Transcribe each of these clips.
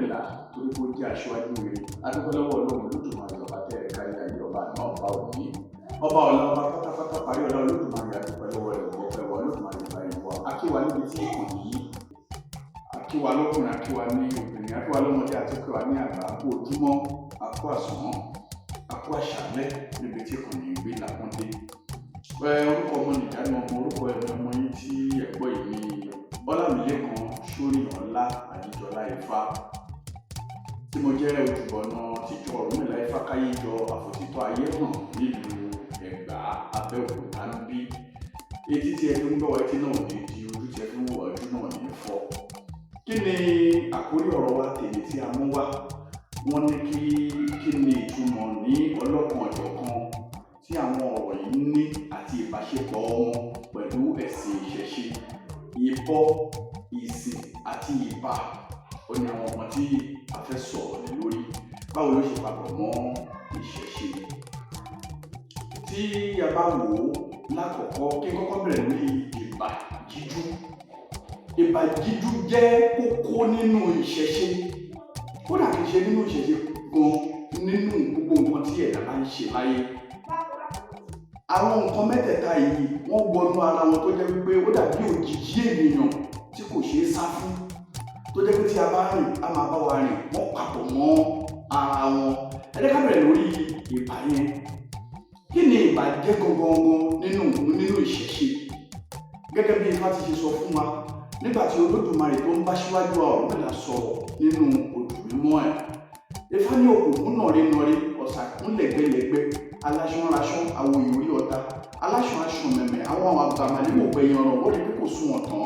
Ọ̀rúnmìlà torí pé ó jẹ́ aṣáájú rere. Adúpẹ́ lọ́wọ́ Ọlọ́run Olódùmarè ọba tẹ́ kárí ayé ọba náà ọba òní. Ọba ọ̀la ọba pátápátá parí ọ̀la Olódùmarè adúpẹ́ lọ́wọ́ rẹ̀ ọ̀pẹ́ wa Olódùmarè ìgbà ìwọ. Akíwa níbi tí ìkànnì yìí. Akíwa lọ́kùnrin, akíwa ní obìnrin, akíwa lọ́mọdé àti akíwa ní àgbà. Akú ojúmọ́, akú àsán, akú àṣálẹ́ níbi tí ìkànnì yìí gbé lápọ́ndé. Orúkọ ọmọ nìdáná orúkọ ọmọ yín tí ẹ̀gbọ́n yìí ní Ọlamilekan Ajíjọlá-Ifá tí mo jẹ́ ojúbọ̀nà tìjọ Ọ̀rúnmìlà-Ifá káyéjọ àfòtítọ́ ayé hàn nílùú Ẹ̀gbá Abẹ́òkúta níbí. Etí tí ẹ fi ń gbọ́ wa etí náà ní di ojú tí ẹ fi ń wọ ojú náà ní fọ́. Kí ni àkórí ọ̀rọ̀ wa tèmi tí a mú wá? Wọ́n ní kí ni ìtumọ̀ ní ọlọ́kan ọ̀jọ̀kan tí àwọn ọ̀rọ̀ yìí ní àti ìbáṣepọ̀ wọn pẹ̀lú ẹ̀sìn ìṣẹ̀ṣe, ìbọ, ìsìn àti ìbà. Ó ní àwọn ọmọ tí a fẹ́ sọ̀rọ̀ lé lórí. Báwo ló ṣe papọ̀ mọ́ ìṣẹ̀ṣe? Tí a bá wò ó lákọ̀ọ́kọ́, kí n kọ́kọ́ bẹ̀rẹ̀ lórí ìbà jíjú. Ìbà jíjú jẹ́ kókó nínú ìṣẹ̀ṣe. Kódà kìí ṣe nínú ìṣẹ̀ṣe gan, nínú gbogbo nǹkan tí ẹ̀dá bá ń ṣe láyé. Àwọn nǹkan mẹ́tẹ̀ẹ̀ta yìí wọ́n wọnú ara wọn tó jẹ́ wípé ó dàbí òjìji ènìyàn tí kò ṣeé sá fún. Tó jẹ́ pé tí a bá rìn, a máa bá wa rìn, wọ́n papọ̀ mọ́ ara wọn. Ẹ jẹ́ ká bẹ̀rẹ̀ lórí ìbà yẹn. Kí ni ìbà jẹ́ gangan nínú ìṣẹ̀ṣe? Gẹ́gẹ́ bí Ifá ti ṣe sọ fún wa nígbà tí Olódùmarè tó ń bá síwájú Ọ̀rúnmìlà sọ̀rọ̀ nínú odù mímọ́ ẹ̀. Ifá ní òkùnkùn nọ̀rẹ́nọ̀rẹ́, ọ̀sàkún lẹ̀gbẹ́lẹ̀gbẹ́, aláṣán-raṣán, àwọ̀ ìwòrí ọ̀tá, aláṣán-aṣán mẹ̀mẹ̀, àwọn àgbàmàlẹ́ mò gbẹ̀yìn ọ̀rọ̀ wọ́n rí pé kò sún ọ̀tán.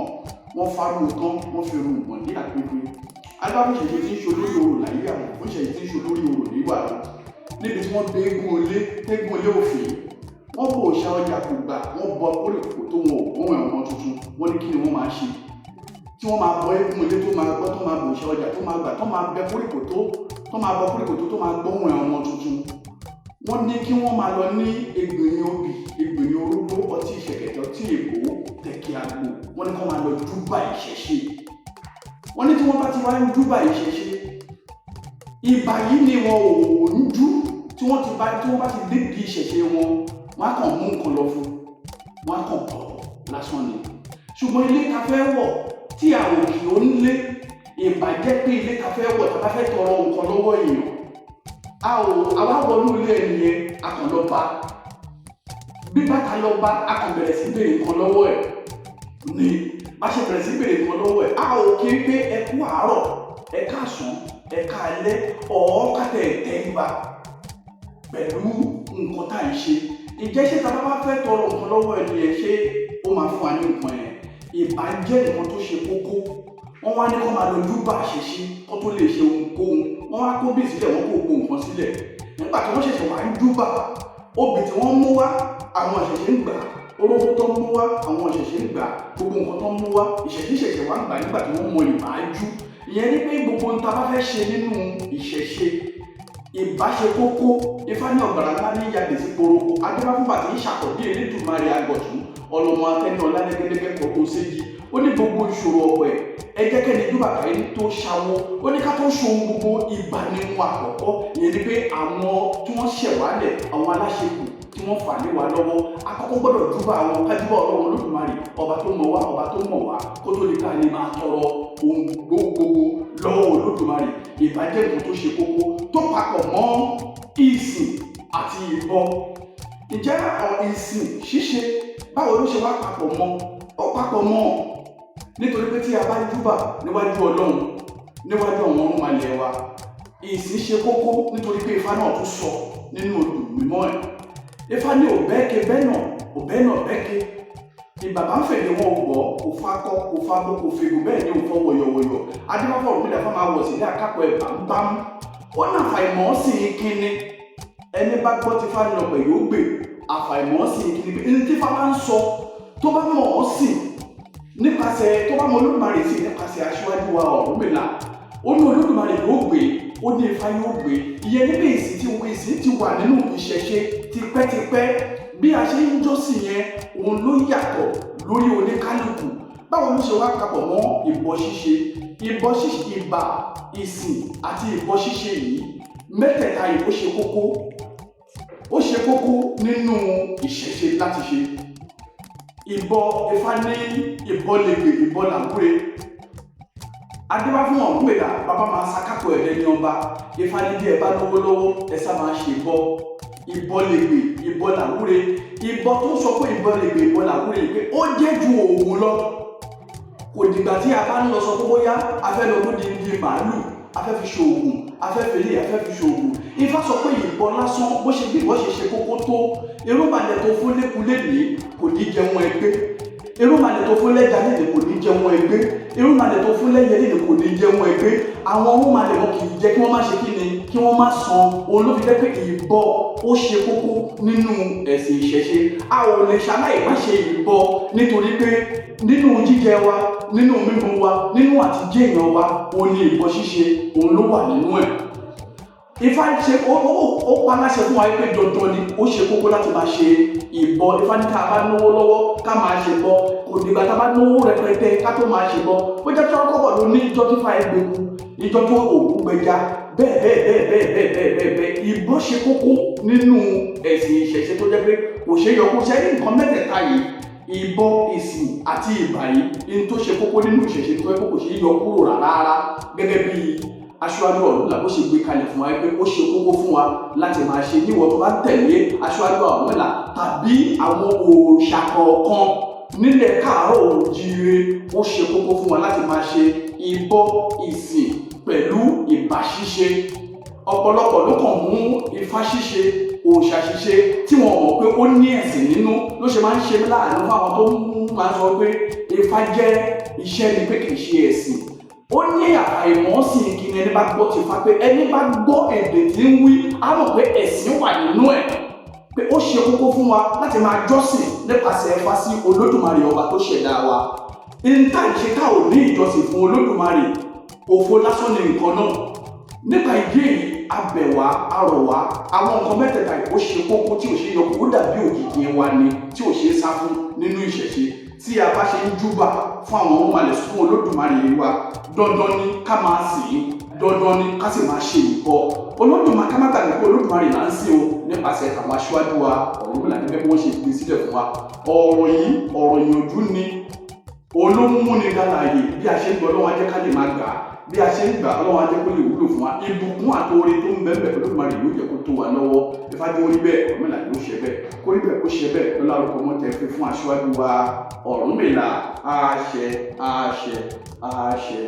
Wọ́n farú tán, wọ́n fi irun ìgbọ̀n ní àpéjọ. Alábòṣèṣe tí ń ṣe olórí orò láyé àwọn òṣèṣe tí ń ṣe olórí orò níwà lọ. Níbi tí wọ́n gbé eégún olé òfin, wọ́n bò ṣá ọjà kò gbà, wọ́n bọ kórìkò tó wọn òun ẹ̀wọ̀n tuntun. Wọ́n ní kí ni wọ́n máa ṣe? Tí wọ́n máa bọ eégún olé tó máa gbọ́, tó máa bò ṣá ọjà tó máa gbà, tó máa bẹ kórìkò tó máa bọ kórìkò tó máa gbọ́ ohun ẹ̀wọ̀n tuntun. Wọ́n ní kí wọ́n máa lọ ní egbìnrin obì, egbìnrin orógbó, ọtí ìṣẹ̀kẹ̀tẹ̀, ọtí èbó, tẹ̀kí àgbo. Wọ́n ní kí wọ́n máa lọ júbà ìṣẹ̀ṣe. Wọ́n ní tí wọ́n bá ti wá ń júbà ìṣẹ̀ṣe, ìbà yìí ni wọn ò ń jú. Tí wọ́n bá ti débi ìṣẹ̀ṣe wọn, wọ́n á kàn mú nǹkan lọ fún, wọ́n á kàn bọ̀ lásán ni. Ṣùgbọ́n ilé ká fẹ́ wọ̀ tí a ò kì ó ń lé, ìbà jẹ́ pé ilé ká fẹ́ wọ̀ tí a bá fẹ́ tọrọ nǹkan lọ́wọ́ èèyàn. Àwa wọnú ilé ẹni yẹn, a kàn lọ bá. Bí bàtà lọ bá, a kàn bẹ̀rẹ̀ sí béèrè nǹkan lọ́wọ́ ẹ̀. Ní bá ṣe bẹ̀rẹ̀ sí béèrè nǹkan lọ́wọ́ ẹ̀, a ò kí pé ẹ kú àárọ̀, ẹ káàsán, ẹ káalẹ́, kátẹ̀ tẹ́ríba pẹ̀lú nǹkan tá à ń ṣe. Ìjẹ́ ṣé tá a bá fẹ́ tọrọ nǹkan lọ́wọ́ ẹni yẹn, ṣé ó máa fún wa ní nǹkan yẹn? Ìbà jẹ́ nǹkan tó ṣe kókó. Wọ́n wá ní kó máa lọ júbà ìṣẹ̀ṣe kó tó lè ṣe ohunkóhun. Wọ́n wá kó bí sílẹ̀, wọ́n kó gbogbo nǹkan sílẹ̀. Nígbà tí wọ́n ṣẹ̀ṣẹ̀ wá ń júbà, obì tí wọ́n mú wá, àwọn ìṣẹ̀ṣe ń gbà. Orógbó tó ń mú wá, àwọn ìṣẹ̀ṣe ń gbà. Gbogbo nǹkan tó ń mú wá, ìṣẹ̀ṣe ṣẹ̀ṣẹ̀ wá ń gbà nígbà tí wọ́n mọ ìbà jú. Ìyẹn ni pé gbogbo ohun tá a bá fẹ́ ṣe nínú ìṣẹ̀ṣe, ìbà ṣe kókó. Ifá ní ọ̀gbàrá ńlá ní ìyá gbèsè poroko. Adébáfúnbà tí ń ṣàkọ́bí Elédùmarè àgọ̀tún, ọlọ́mọ akẹ́ni ọ̀làdẹ́gẹ́dẹ́gẹ́ kọ̀ọ̀kan séjì. Ó ní gbogbo ìṣòro ọ̀pẹ ẹ jẹ́ kẹ́ni júbà káyé tó ṣàwó. Ó ní ká tó ṣohun gbogbo, ìbà ni wọn àkọ́kọ́. Ìyẹn ni pé àwọn tí wọ́n ṣẹ̀ wálẹ̀, àwọn aláṣekù tí wọ́n fà lé wa lọ́wọ́, àkọ́kọ́ gbọ́dọ̀ júbà àwọn kájúbà Ọlọ́run Olódùmarè, ọba tó mọ̀ wá, ọba tó mọ̀ wá, kó tó lè ká lè máa tọrọ ohun gbogbo lọ́wọ́ Olódùmarè. Ìbà jẹ́ nǹkan tó ṣe kókó tó papọ̀ mọ́ ìsìn àti ìbọ. Ǹjẹ́ ìsìn ṣíṣe báwo ló ṣe wá papọ̀ mọ́? Ó papọ̀ mọ́ nítorí pé tí a bá júbà níwájú Ọlọ́run, níwájú àwọn ọ̀rúnmàlẹ̀ wa, ìsìn ṣe kókó nítorí pé Ifá náà tún sọ nínú odù mímọ́ ẹ̀. Ifá ní òbẹ́ẹ̀kẹ́ bẹ́nà, òbẹ́nà bẹ́ẹ̀kẹ́. Ìbàbá ń fèdè wọn gbọ́, kò fakọ, kò fabo, kò fègùn, bẹ́ẹ̀ ni òfò wọ̀yọ̀wọ̀yọ̀. Adébáfọ̀ Ọ̀rúnmìlà fún máa wọ̀ sí ní àkápọ̀ ẹ̀ bámúbámú. Wọ́n náà àfàìmọ̀ sí i kíni. Ẹni bá gbọ́ tí Ifá nínú ọ̀pẹ̀ yóò gbè. Àfàìmọ̀ sí i kíni. Ẹni tí Ifá bá ń sọ tó bá mọ̀ ọ́ sí nípasẹ̀, tó bá mọ Olódùmarè sí nípasẹ̀ aṣíwájú wa Ọ̀rúnmìlà, ó ní Olódùmarè yóò gbé, ó ní Ifá yóò gbé. Ìyẹn ní pé ìsìn ti wà nínú ìṣẹ̀ṣe tipẹ́tipẹ́. Bí a ṣe ń jọ́sìn yẹn, òun ló yàtọ̀ lórí oníkálùkù. báwo ló ṣe wá papọ̀ mọ́ ìbọ ṣíṣe? Ìbọ ṣíṣe, ìbà, ìsìn àti ìbọ ṣíṣe yìí mẹ́tẹ̀ẹ̀ta yìí ó ṣe kókó. Ó ṣe kókó nínú ìṣẹ̀ṣe láti ṣe. Ìbọ, Ifá ní ìbọ lègbè, ìbọ làwúre. Adébá fún Ọ̀rúnmìlà, bàbá máa ṣakápò ẹ̀dẹ́ ní ọba. Ifá ní bí ẹ bá lówó lọ́wọ́, ẹ sá máa ṣe ìbọ. Ìbọ lègbè, ìbọ làwúre. Ìbọ tó sọ pé ìbọ lègbè, ìbọ làwúre pé ó jẹ́ ju òògùn lọ. Kò dìgbà tí a bá ń lọ sọ pé bóyá a fẹ́ lọ lódindi màálù, a fẹ́ fi ṣoògùn, a fẹ́ fèlè, a fẹ́ fi ṣoògùn. Ifá sọ pé ìbọ lásán bó ṣe bí ìbọ ṣe kókó tó, irúnmàlẹ̀ tó fún lékulé ní kò ní jẹun ẹgbẹ́. Irúnmàlẹ̀ tó fún lẹ́ja lédè kò ní jẹun ẹgbẹ́. Irúnmàlẹ̀ tó fún lẹ́yẹ lédè kò ní jẹun ẹgbẹ́. Àwọn irúnmàlẹ̀ wọn kì í jẹ́ kí wọ́n má ṣe kí ni, kí wọ́n má san. Òun ló fi jẹ́ pé ìbọ ó ṣe kókó nínú ẹ̀sìn ìṣẹ̀ṣe. A ò lè ṣaláì má ṣe ìbọ nítorí pé nínú jíjẹ wa, nínú mímu wa, nínú àtijẹ èèyàn wa, òun ni ìbọ ṣíṣe òun ló wà nínú ẹ̀. Ifá ṣe ó pa láṣẹ fún wa pé dandan ni ó ṣe kókó láti máa ṣe ìbọ. Ifá ní ká bá náwó lọ́wọ́ ká máa ṣe bọ. Kò dìgbà tá a bá náwó rẹpẹtẹ ká tó máa ṣe bọ. Ó jẹ́ tọ́kọ̀bọ̀ ló ní ìjọ tí Ifá ẹgbẹ́ kú, ìjọ tó òkú gbẹja, bẹ́ẹ̀. Ìbọ ṣe kókó nínú ẹ̀sìn ìṣẹ̀ṣe tó jẹ́ pé kò ṣe yọ kó ṣe ní nǹkan mẹ́tẹ̀ẹ̀ta yìí. Ìbọ, ìsìn àti ìbà yìí ní tó ṣe kókó nínú ìṣẹ̀ṣe tó jẹ́ pé kò ṣe yọ kúrò rárá gẹ́gẹ́ bí Aṣíwájú Ọ̀rúnmìlà bó ṣe gbé kalẹ̀ fún wa pé ó ṣe kókó fún wa láti máa ṣe níwọ̀n tó bá tẹ̀lé Aṣíwájú Ọ̀rúnmìlà tàbí àwọn òòṣà kọ̀ọ̀kan nílẹ̀ káàárọ̀ oòjíire. Ó ṣe kókó fún wa láti máa ṣe ìbọ, ìsìn pẹ̀lú ìbà ṣíṣe. Ọ̀pọ̀lọpọ̀ ló kàn mú Ifá ṣíṣe, òòṣà ṣíṣe tí wọ́n mọ̀ pé ó ní ẹ̀sìn nínú ló ṣe máa ń ṣe láàánú fáwọn tó máa ń sọ pé Ifá jẹ́ iṣẹ́ ni pé kì í ṣe ẹ̀sìn. Ó ní àìmọ̀ sí kí ni ẹni bá gbọ́ ti Ifá pé ẹni bá gbọ́ èdè tí ń wí á mọ̀ pé ẹ̀sìn wà nínú ẹ̀. Pé ó ṣe kókó fún wa láti máa jọ́sìn nípasẹ̀ Ifá sí Olódùmarè ọba tó ṣẹ̀dá wa. Níta ìṣe ká ò ní ìjọsìn fún Olódùmarè, òfo lásán ni nǹkan náà. Nípa ìdí èyí, a bẹ̀ wá, a rọ̀ wá, àwọn nǹkan mẹ́tẹ̀ẹ̀ta ó ṣe kókó tí ò ṣe yọ kó dàbí òkìkí wa ni tí ò ṣe é sá fún nínú ìṣẹ̀ṣe. Tí a bá ṣe ń júbà fún àwọn irúnmàlẹ̀ fún Olódùmarè wa, dandan ni ká máa sìn, dandan ni ká sì máa ṣe ìbọ. Olódùmarè, ká má gbàgbé pé Olódùmarè là ń sìn o nípasẹ̀ àwọn aṣíwájú wa Ọ̀rúnmìlà gẹ́gẹ́ bí wọ́n ṣe gbé sílẹ̀ fún wa. Ọ̀rọ̀ yìí, ọ̀rọ̀ ìyànjú ni, olómúni dálàyè. Bí a ṣe ń gbọ́ Ọlọ́run á jẹ́ ká lè máa gbà á. Bí a ṣe ń gbà Ọlọ́run á jẹ́ kó lè wúlò fún wa. Ìbùkún àti oore tó ń bẹ́ẹ̀ Olódùmarè yóò jẹ́ kó tó wa lọ́wọ́. Ifá jẹ́ orí bẹ́ẹ̀, Ọ̀rúnmìlà yóò ṣe bẹ́ẹ̀. Kó rí bẹ́ẹ̀ kó ṣe bẹ́ẹ̀ lọ́lá orúkọ mọ́ tẹ́ pé fún aṣíwájú wa Ọ̀rúnmìlà. Àṣẹ, àṣẹ, àṣẹ.